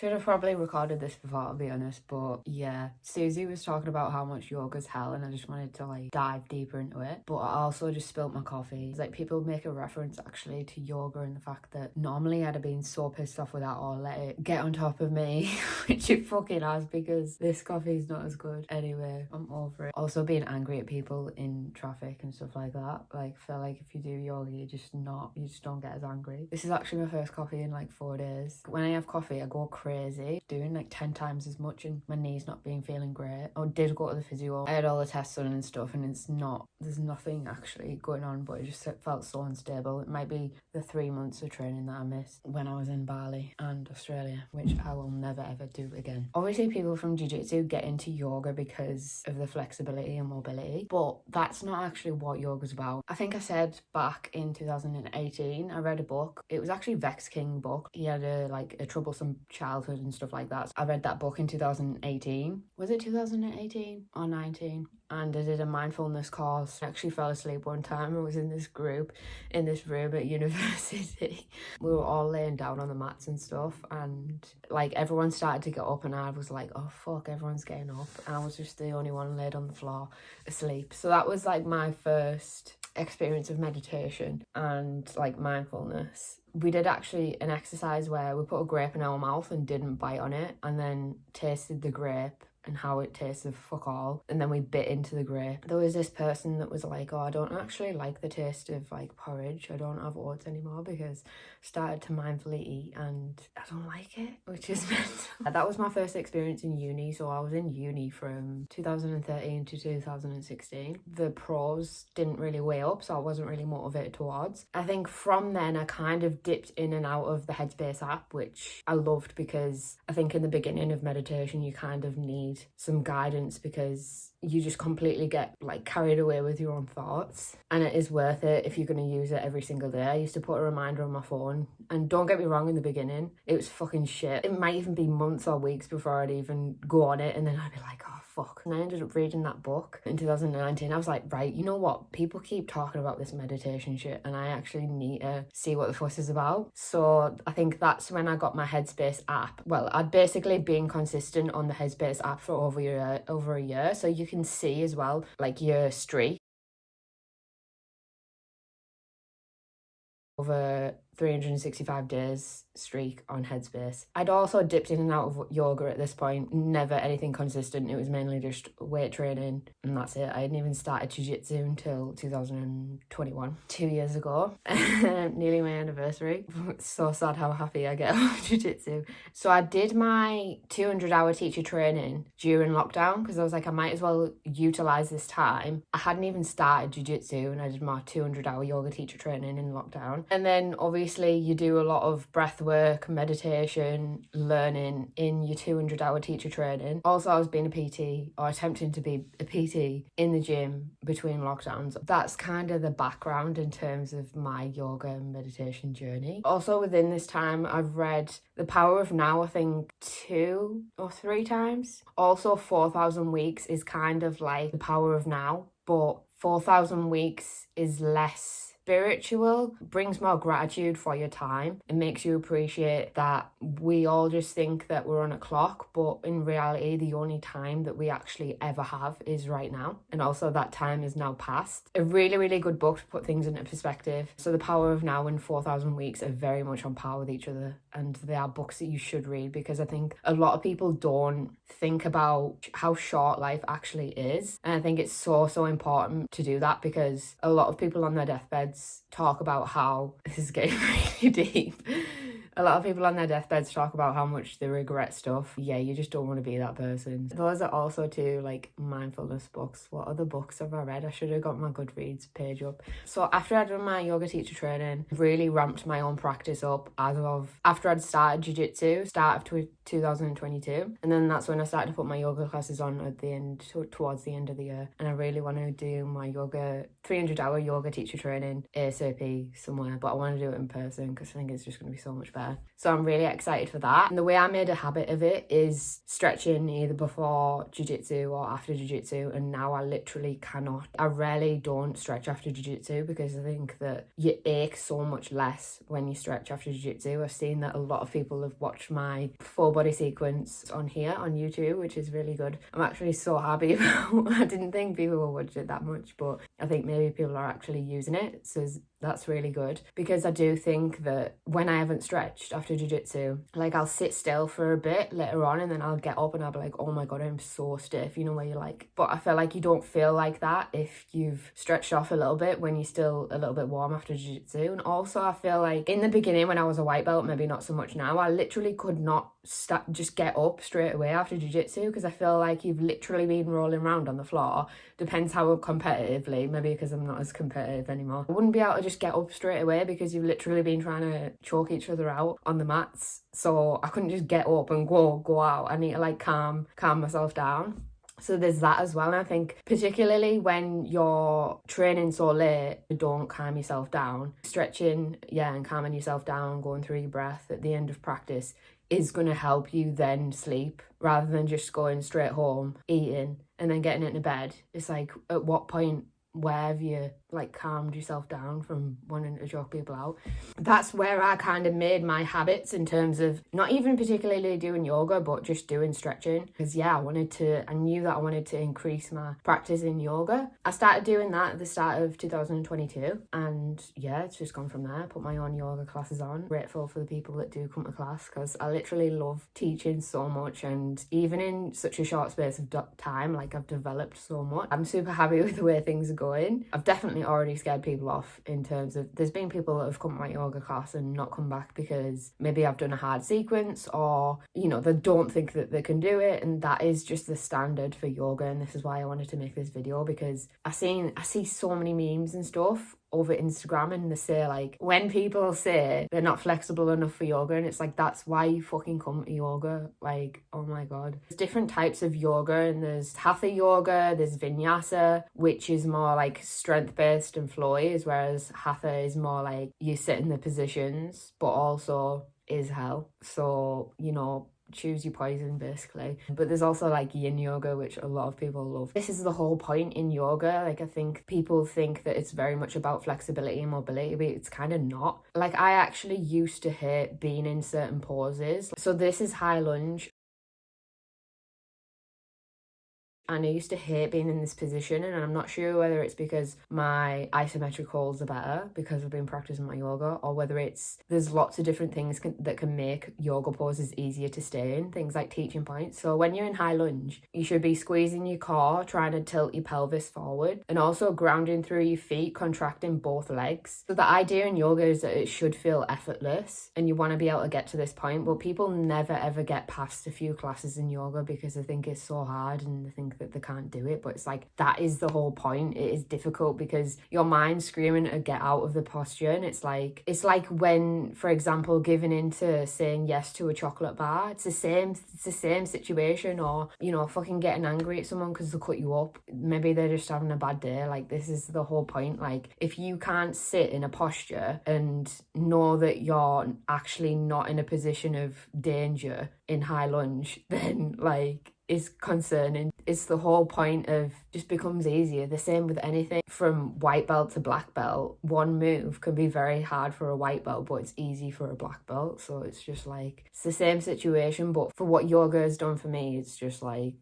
Should have probably recorded this before, to be honest, but yeah, Susie was talking about how much yoga's hell, and I just wanted to like dive deeper into it. But I also just spilt my coffee. It's like people make a reference actually to yoga and the fact that normally I'd have been so pissed off with that or let it get on top of me, which it fucking has, because this coffee's not as good. Anyway, I'm over it. Also being angry at people in traffic and stuff like that. Like, feel like if you do yoga, you just don't get as angry. This is actually my first coffee in like 4 days. When I have coffee, I go crazy, doing like 10 times as much, and my knees not being feeling great. I did go to the physio. I had all the tests done and stuff, and there's nothing actually going on, but it just felt so unstable. It might be the 3 months of training that I missed when I was in Bali and Australia, which I will never ever do again. Obviously, people from jiu-jitsu get into yoga because of the flexibility and mobility, but that's not actually what yoga's about. I think I said back in 2018, I read a book. It was actually Vex King book. He had a troublesome childhood and stuff like that. I read that book in 2018. Was it 2018 or 19? And I did a mindfulness course. I actually fell asleep one time. I was in this group in this room at university. We were all laying down on the mats and stuff, and like everyone started to get up, and I was like, oh fuck, everyone's getting up, and I was just the only one laid on the floor asleep. So that was like my first experience of meditation and like mindfulness. We did actually an exercise where we put a grape in our mouth and didn't bite on it, and then tasted the grape and how it tasted fuck all, and then we bit into the grape. There was this person that was like, oh, I don't actually like the taste of like porridge, I don't have oats anymore because I started to mindfully eat and I don't like it, which is mental. That was my first experience in uni. So I was in uni from 2013 to 2016. The pros didn't really weigh up, so I wasn't really motivated towards. I think from then I kind of dipped in and out of the Headspace app, which I loved, because I think in the beginning of meditation you kind of need some guidance because you just completely get like carried away with your own thoughts, and it is worth it if you're going to use it every single day. I used to put a reminder on my phone, and don't get me wrong, in the beginning it was fucking shit. It might even be months or weeks before I'd even go on it, and then I'd be like, oh fuck. And I ended up reading that book in 2019. I was like, right, you know what, people keep talking about this meditation shit and I actually need to see what the fuss is about. So I think that's when I got my Headspace app. Well, I'd basically been consistent on the Headspace app for over a year, so you can see as well like your streak over 365 days streak on Headspace. I'd also dipped in and out of yoga at this point, never anything consistent. It was mainly just weight training and that's it. I hadn't even started jiu-jitsu until 2021, 2 years ago. Nearly my anniversary. So sad how happy I get about jiu-jitsu. So I did my 200-hour teacher training during lockdown because I was like, I might as well utilize this time. I hadn't even started jiu-jitsu and I did my 200-hour yoga teacher training in lockdown. And then obviously you do a lot of breath work, meditation, learning in your 200-hour teacher training. Also, I was being a PT or attempting to be a PT in the gym between lockdowns. That's kind of the background in terms of my yoga and meditation journey. Also within this time, I've read The Power of Now, I think 2 or 3 times. Also 4,000 Weeks is kind of like The Power of Now, but 4,000 Weeks is less spiritual, brings more gratitude for your time. It makes you appreciate that we all just think that we're on a clock, but in reality the only time that we actually ever have is right now, and also that time is now past. A really, really good book to put things into perspective. So The Power of Now and 4,000 Weeks are very much on par with each other, and they are books that you should read because I think a lot of people don't think about how short life actually is, and I think it's so important to do that because a lot of people on their deathbeds talk about how this is getting really deep. A lot of people on their deathbeds talk about how much they regret stuff. Yeah, you just don't want to be that person. Those are also 2 like mindfulness books. What other books have I read? I should have got my Goodreads page up. So after I'd done my yoga teacher training, really ramped my own practice up after I'd started jiu-jitsu, start of 2022. And then that's when I started to put my yoga classes on at the end, towards the end of the year. And I really want to do my 300-hour yoga teacher training ASAP somewhere, but I want to do it in person because I think it's just going to be so much better. fair. So I'm really excited for that. And the way I made a habit of it is stretching either before jiu-jitsu or after jiu-jitsu, and now I literally cannot. I rarely don't stretch after jiu-jitsu because I think that you ache so much less when you stretch after jiu-jitsu. I've seen that a lot of people have watched my full body sequence on here on YouTube, which is really good. I'm actually so happy about I didn't think people would watch it that much, but I think maybe people are actually using it, so that's really good. Because I do think that when I haven't stretched after jiu-jitsu, like I'll sit still for a bit later on and then I'll get up and I'll be like, oh my god, I'm so stiff, you know, where you're like, but I feel like you don't feel like that if you've stretched off a little bit when you're still a little bit warm after jiu-jitsu. And also I feel like in the beginning when I was a white belt, maybe not so much now, I literally could not just get up straight away after jiu-jitsu because I feel like you've literally been rolling around on the floor. Depends how competitively, maybe because I'm not as competitive anymore. I wouldn't be able to just get up straight away because you've literally been trying to choke each other out on the mats. So I couldn't just get up and go out. I need to like calm myself down. So there's that as well. And I think particularly when you're training so late, don't calm yourself down. Stretching, and calming yourself down, going through your breath at the end of practice is going to help you then sleep rather than just going straight home, eating, and then getting into bed. It's like, at what point, where have you like calmed yourself down from wanting to choke people out? That's where I kind of made my habits in terms of not even particularly doing yoga, but just doing stretching. Because I knew that I wanted to increase my practice in yoga. I started doing that at the start of 2022, and it's just gone from there. I put my own yoga classes on. Grateful for the people that do come to class because I literally love teaching so much, and even in such a short space of time, like I've developed so much. I'm super happy with the way things are going. I've definitely already scared people off in terms of there's been people that have come to my yoga class and not come back because maybe I've done a hard sequence, or they don't think that they can do it, and that is just the standard for yoga. And this is why I wanted to make this video, because I see so many memes and stuff over Instagram, and they say like, when people say they're not flexible enough for yoga, and it's like, that's why you fucking come to yoga. Like, oh my god. There's different types of yoga, and there's hatha yoga, there's vinyasa, which is more like strength based and flowy, whereas hatha is more like you sit in the positions, but also is hell. So choose your poison basically. But there's also like yin yoga, which a lot of people love. This is the whole point in yoga. Like, I think people think that it's very much about flexibility and mobility, but it's kind of not. Like, I actually used to hate being in certain poses. So this is high lunge. And I used to hate being in this position, and I'm not sure whether it's because my isometric holds are better because I've been practicing my yoga, or whether there's lots of different things that can make yoga poses easier to stay in, things like teaching points. So when you're in high lunge, you should be squeezing your core, trying to tilt your pelvis forward, and also grounding through your feet, contracting both legs. So the idea in yoga is that it should feel effortless, and you want to be able to get to this point, but people never ever get past a few classes in yoga because they think it's so hard and they think that they can't do it. But it's like, that is the whole point. It is difficult because your mind's screaming to get out of the posture, and it's like when, for example, giving into saying yes to a chocolate bar. It's the same situation. Or fucking getting angry at someone because they cut you up. Maybe they're just having a bad day. Like, this is the whole point. Like, if you can't sit in a posture and know that you're actually not in a position of danger in high lunge, then like, is concerning. It's the whole point of just becomes easier. The same with anything from white belt to black belt. One move can be very hard for a white belt, but it's easy for a black belt. So it's just like, it's the same situation, but for what yoga has done for me, it's just like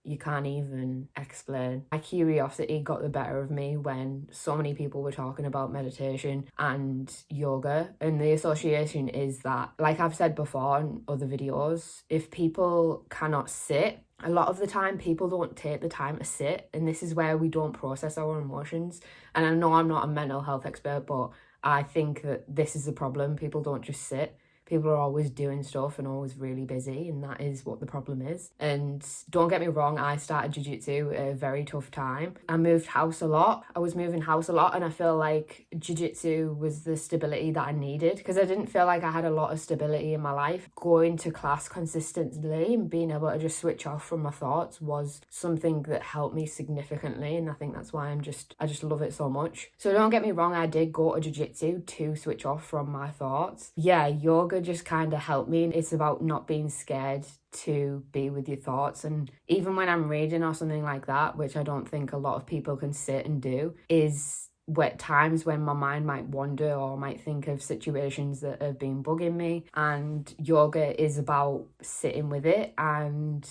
you can't even explain. My curiosity got the better of me when so many people were talking about meditation and yoga, and the association is that, like I've said before in other videos, if people cannot sit, a lot of the time people don't take the time to sit, and this is where we don't process our emotions. And I know I'm not a mental health expert, but I think that this is the problem. People don't just sit. People are always doing stuff and always really busy, and that is what the problem is. And don't get me wrong, I started jiu-jitsu at a very tough time. I moved house a lot. I was moving house a lot, and I feel like jiu-jitsu was the stability that I needed, because I didn't feel like I had a lot of stability in my life. Going to class consistently and being able to just switch off from my thoughts was something that helped me significantly, and I think that's why I just love it so much. So don't get me wrong, I did go to jiu-jitsu to switch off from my thoughts. Yeah, yoga just kind of helped me. It's about not being scared to be with your thoughts. And even when I'm reading or something like that, which I don't think a lot of people can sit and do, is wet times when my mind might wander or might think of situations that have been bugging me, and yoga is about sitting with it and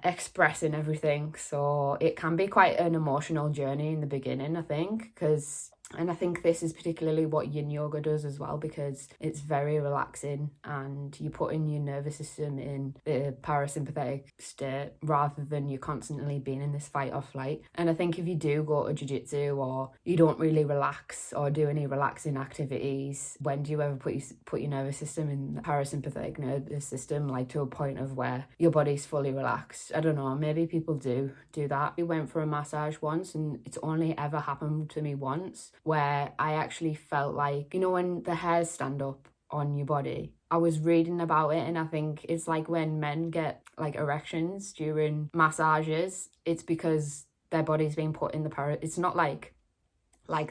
expressing everything. So it can be quite an emotional journey in the beginning, I think, and I think this is particularly what yin yoga does as well, because it's very relaxing and you put in your nervous system in the parasympathetic state rather than you constantly being in this fight or flight. And I think if you do go to jiu-jitsu or you don't really relax or do any relaxing activities, when do you ever put your nervous system in the parasympathetic nervous system, like to a point of where your body's fully relaxed? I don't know, maybe people do that. We went for a massage once, and it's only ever happened to me once, where I actually felt like, you know, when the hairs stand up on your body. I was reading about it, and I think it's like when men get like erections during massages, it's because their body's being put in the it's not like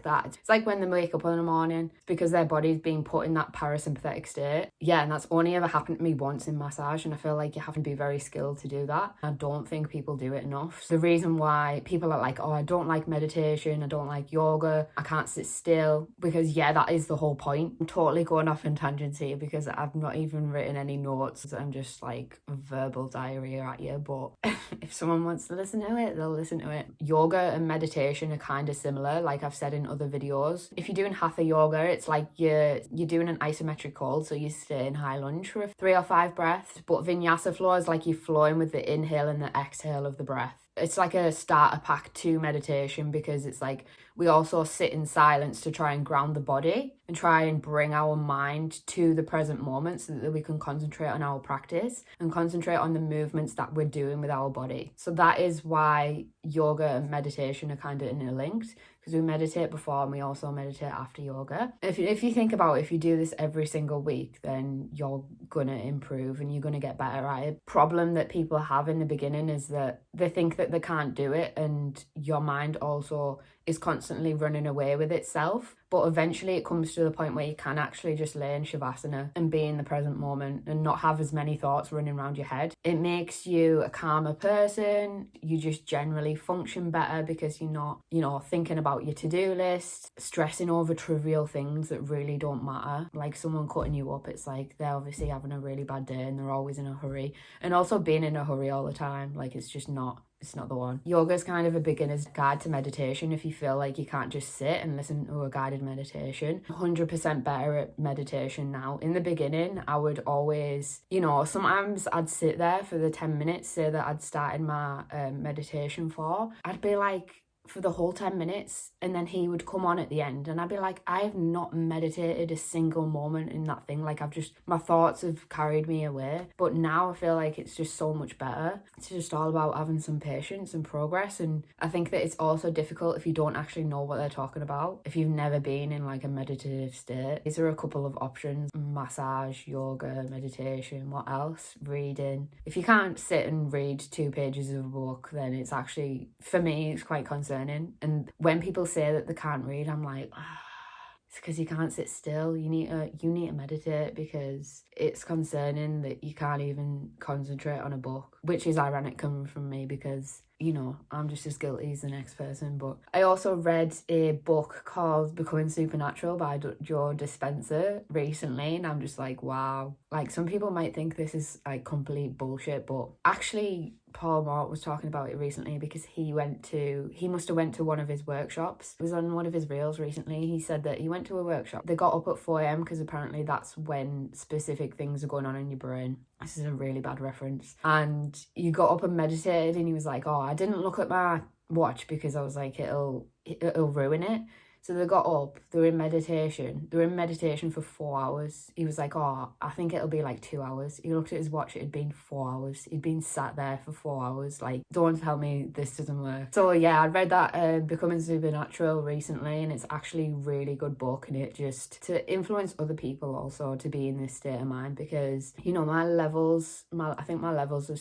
that. It's like when they wake up in the morning, it's because their body's being put in that parasympathetic state. Yeah, and that's only ever happened to me once in massage, and I feel like you have to be very skilled to do that. I don't think people do it enough. The reason why people are like, oh, I don't like meditation, I don't like yoga, I can't sit still, because that is the whole point. I'm totally going off in tangents here because I've not even written any notes. I'm just like verbal diarrhea at you, but if someone wants to listen to it, they'll listen to it. Yoga and meditation are kind of similar, like I've said in other videos. If you're doing hatha yoga, it's like you're doing an isometric hold, so you stay in high lunge for 3 or 5 breaths. But vinyasa flow is like you're flowing with the inhale and the exhale of the breath. It's like a starter pack to meditation, because it's like we also sit in silence to try and ground the body and try and bring our mind to the present moment so that we can concentrate on our practice and concentrate on the movements that we're doing with our body. So that is why yoga and meditation are kind of interlinked, because we meditate before and we also meditate after yoga. If you think about it, if you do this every single week, then you're going to improve and you're going to get better at it. Problem that people have in the beginning is that they think that they can't do it, and your mind also is constantly running away with itself. But eventually it comes to the point where you can actually just lay in Shavasana and be in the present moment and not have as many thoughts running around your head. It makes you a calmer person. You just generally function better because you're not, thinking about your to-do list, stressing over trivial things that really don't matter. Like someone cutting you up, it's like they're obviously having a really bad day and they're always in a hurry. And also being in a hurry all the time, like it's not the one. Yoga is kind of a beginner's guide to meditation if you feel like you can't just sit and listen to a guided meditation. 100% better at meditation now. In the beginning, I would always, sometimes I'd sit there for the 10 minutes, say that I'd started my meditation for. I'd be like, for the whole 10 minutes, and then he would come on at the end and I'd be like, I have not meditated a single moment in that thing. Like my thoughts have carried me away. But now I feel like it's just so much better. It's just all about having some patience and progress. And I think that it's also difficult if you don't actually know what they're talking about. If you've never been in like a meditative state, these are a couple of options: massage, yoga, meditation, what else? Reading. If you can't sit and read 2 pages of a book, then it's actually, for me, it's quite concerning. And when people say that they can't read, I'm like, it's because you can't sit still. You need to meditate, because it's concerning that you can't even concentrate on a book, which is ironic coming from me because I'm just as guilty as the next person. But I also read a book called Becoming Supernatural by Joe Dispenza recently, and I'm just like, wow. Like, some people might think this is like complete bullshit, but actually Paul Mort was talking about it recently because he must have went to one of his workshops. It was on one of his reels recently. He said that he went to a workshop. They got up at 4 a.m. because apparently that's when specific things are going on in your brain. This is a really bad reference. And you got up and meditated, and he was like, oh, I didn't look at my watch because I was like, it'll ruin it. So they got up, they were in meditation. They were in meditation for 4 hours. He was like, oh, I think it'll be like 2 hours. He looked at his watch, it had been 4 hours. He'd been sat there for 4 hours. Like, don't tell me this doesn't work. So yeah, I read that Becoming Supernatural recently, and it's actually a really good book, and it just to influence other people also to be in this state of mind, because, you know, I think my levels of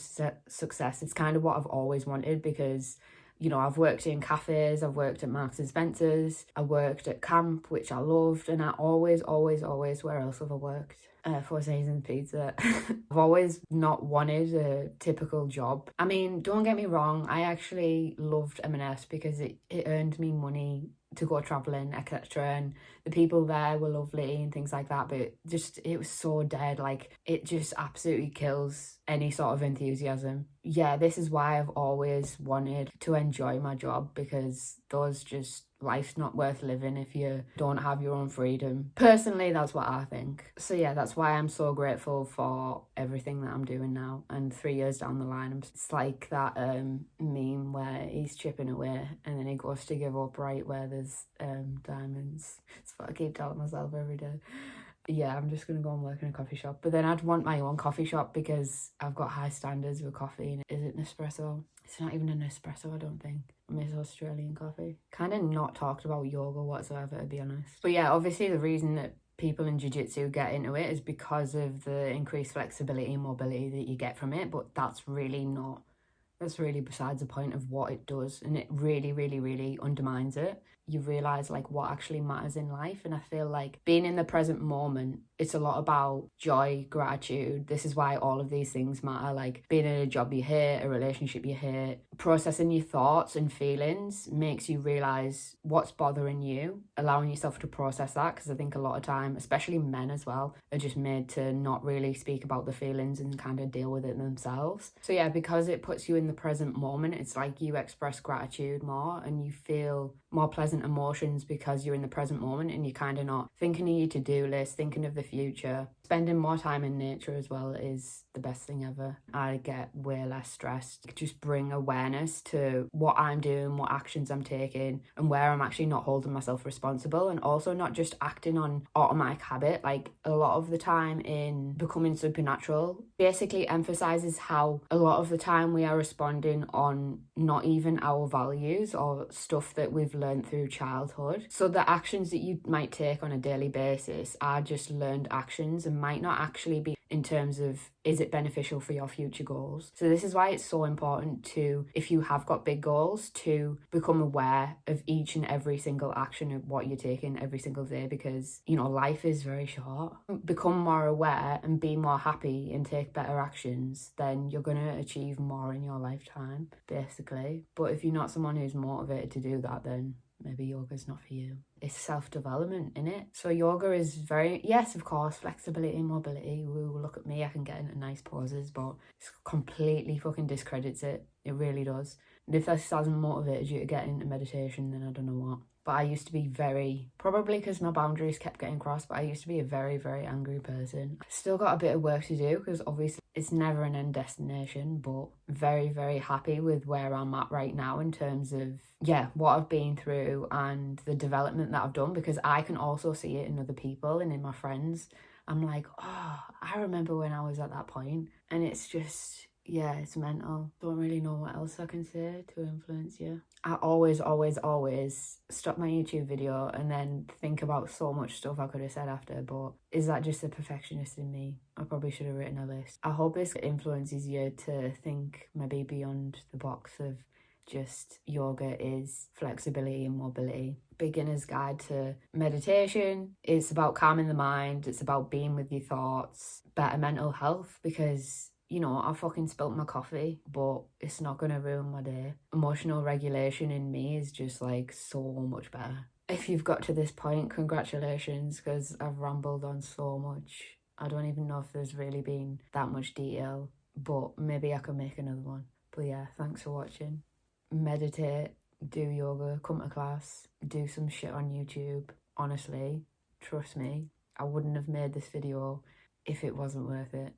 success, it's kind of what I've always wanted, because, you know, I've worked in cafes, I've worked at Marks and Spencer's, I worked at camp, which I loved, and I always, where else have I worked? Four Seasons Pizza. I've always not wanted a typical job. I mean, don't get me wrong, I actually loved M&S because it earned me money to go travelling, etc. And the people there were lovely and things like that, but just, it was so dead. Like, it just absolutely kills any sort of enthusiasm. Yeah, this is why I've always wanted to enjoy my job, because life's not worth living if you don't have your own freedom. Personally, that's what I think. So yeah, that's why I'm so grateful for everything that I'm doing now. And 3 years down the line, it's like that meme where he's chipping away and then he goes to give up right where there's diamonds. That's what I keep telling myself every day. Yeah, I'm just gonna go and work in a coffee shop. But then I'd want my own coffee shop because I've got high standards with coffee. Is it Nespresso? It's not even an espresso, I don't think. Miss Australian coffee. Kind of not talked about yoga whatsoever, to be honest. But yeah, obviously the reason that people in jiu-jitsu get into it is because of the increased flexibility and mobility that you get from it. But that's really besides the point of what it does, and it really, really, really undermines it. You realise like what actually matters in life, and I feel like being in the present moment, it's a lot about joy, gratitude. This is why all of these things matter, like being in a job you hate, a relationship you hate. Processing your thoughts and feelings makes you realise what's bothering you, allowing yourself to process that, because I think a lot of time, especially men as well, are just made to not really speak about the feelings and kind of deal with it themselves. So yeah, because it puts you in the present moment, it's like you express gratitude more and you feel more pleasant emotions because you're in the present moment and you're kind of not thinking of your to-do list, thinking of the future. Spending more time in nature as well is the best thing ever. I get way less stressed. Just bring awareness to what I'm doing, what actions I'm taking, and where I'm actually not holding myself responsible, and also not just acting on automatic habit. Like, a lot of the time in Becoming Supernatural basically emphasizes how a lot of the time we are responding on not even our values or stuff that we've learned through childhood. So the actions that you might take on a daily basis are just learned actions and might not actually be in terms of, is it beneficial for your future goals? So this is why it's so important to, if you have got big goals, to become aware of each and every single action of what you're taking every single day, because, you know, life is very short. Become more aware and be more happy and take better actions, then you're going to achieve more in your lifetime, basically. But if you're not someone who's motivated to do that, then maybe yoga's not for you. It's self-development, innit? So yoga is very, yes, of course, flexibility and mobility. Woo, look at me, I can get into nice poses, but it completely fucking discredits it. It really does. And if this hasn't motivated you to get into meditation, then I don't know what. But I used to be probably because my boundaries kept getting crossed, but I used to be a very, very angry person. Still got a bit of work to do, because obviously it's never an end destination, but very, very happy with where I'm at right now in terms of, yeah, what I've been through and the development that I've done, because I can also see it in other people and in my friends. I'm like, oh, I remember when I was at that point, and it's just, yeah, it's mental. Don't really know what else I can say to influence you. I always stop my YouTube video and then think about so much stuff I could have said after, but is that just a perfectionist in me? I probably should have written a list. I hope this influences you to think maybe beyond the box of just yoga is flexibility and mobility. Beginner's Guide to Meditation. It's about calming the mind. It's about being with your thoughts, better mental health, because, you know, I fucking spilt my coffee, but it's not going to ruin my day. Emotional regulation in me is just like so much better. If you've got to this point, congratulations, because I've rambled on so much. I don't even know if there's really been that much detail, but maybe I can make another one. But yeah, thanks for watching. Meditate, do yoga, come to class, do some shit on YouTube. Honestly, trust me, I wouldn't have made this video if it wasn't worth it.